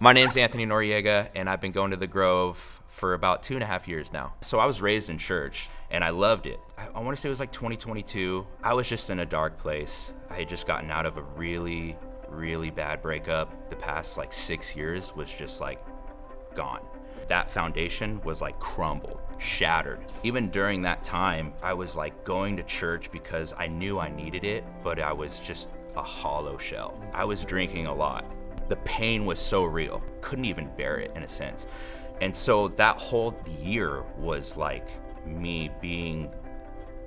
My name's Anthony Noriega, and I've been going to the Grove for about 2.5 years now. So I was raised in church, and I loved it. I want to say it was like 2022. I was just in a dark place. I had just gotten out of a really, really bad breakup. The past like 6 years was just like gone. That foundation was like crumbled, shattered. Even during that time, I was like going to church because I knew I needed it, but I was just a hollow shell. I was drinking a lot. The pain was so real, couldn't even bear it in a sense. And so that whole year was like me being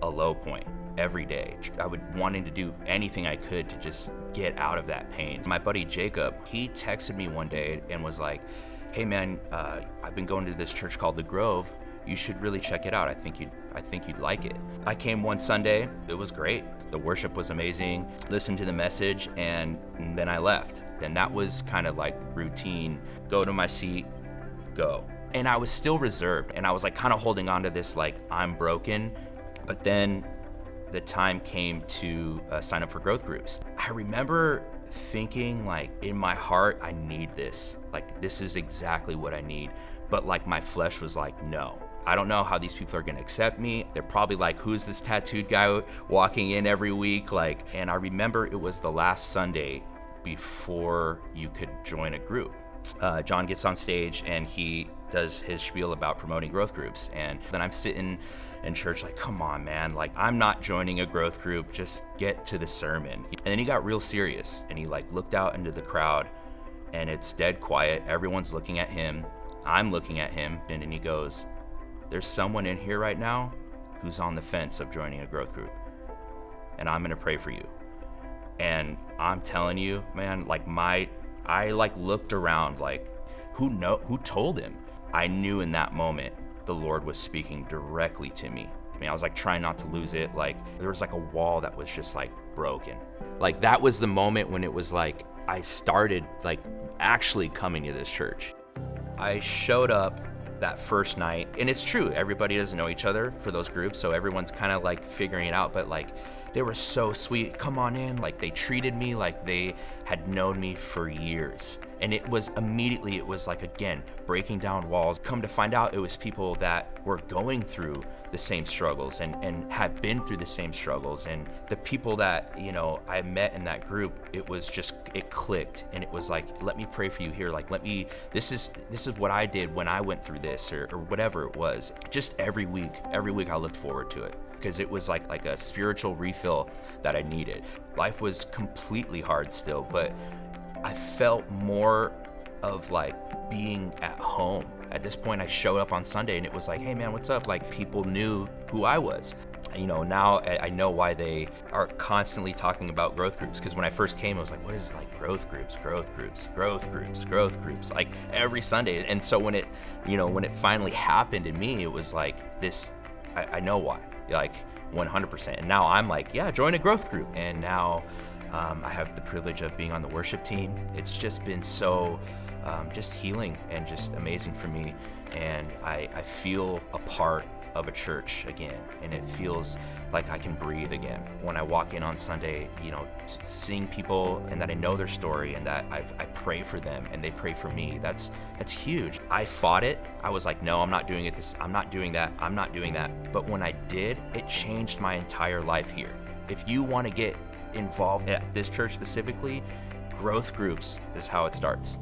a low point every day. I would wanting to do anything I could to just get out of that pain. My buddy Jacob, he texted me one day and was like, hey man, I've been going to this church called The Grove. You should really check it out. I think you'd like it. I came one Sunday, it was great. The worship was amazing, listened to the message, and then I left. And that was kind of like routine, go to my seat, go. And I was still reserved, and I was like kind of holding on to this like, I'm broken. But then the time came to sign up for growth groups. I remember thinking like in my heart, I need this. Like this is exactly what I need. But like my flesh was like, no. I don't know how these people are gonna accept me. They're probably like, who's this tattooed guy walking in every week? Like, and I remember it was the last Sunday before you could join a group. John gets on stage and he does his spiel about promoting growth groups. And then I'm sitting in church like, come on, man, like I'm not joining a growth group, just get to the sermon. And then he got real serious and he like looked out into the crowd and it's dead quiet. Everyone's looking at him. I'm looking at him, and then he goes, there's someone in here right now who's on the fence of joining a growth group, and I'm gonna pray for you. And I'm telling you, man, like I looked around like, who told him? I knew in that moment the Lord was speaking directly to me. I mean, I was like trying not to lose it. Like there was like a wall that was just like broken. Like that was the moment when it was like I started like actually coming to this church. I showed up that first night, and it's true, everybody doesn't know each other for those groups, so everyone's kind of like figuring it out, but like they were so sweet. Come on in. Like they treated me like they had known me for years. And it was immediately, it was like, again, breaking down walls. Come to find out, it was people that were going through the same struggles and had been through the same struggles. And the people that, you know, I met in that group, it was just, it clicked. And it was like, let me pray for you here. Like, this is what I did when I went through this or whatever it was. Just every week I looked forward to it, because it was like a spiritual refill that I needed. Life was completely hard still, but I felt more of like being at home. At this point, I showed up on Sunday and it was like, hey man, what's up? Like people knew who I was. You know, now I know why they are constantly talking about growth groups, because when I first came, I was like, what is like growth groups, like every Sunday. And so when it finally happened in me, it was like this, I know why, like 100%. And now I'm like, yeah, join a growth group. And now I have the privilege of being on the worship team. It's just been so just healing and just amazing for me. And I feel a part of a church again, and it feels like I can breathe again. When I walk in on Sunday, you know, seeing people and that I know their story and that I pray for them and they pray for me, that's huge. I fought it. I was like, no, I'm not doing it. I'm not doing that. But when I did, it changed my entire life here. If you want to get involved at this church specifically, growth groups is how it starts.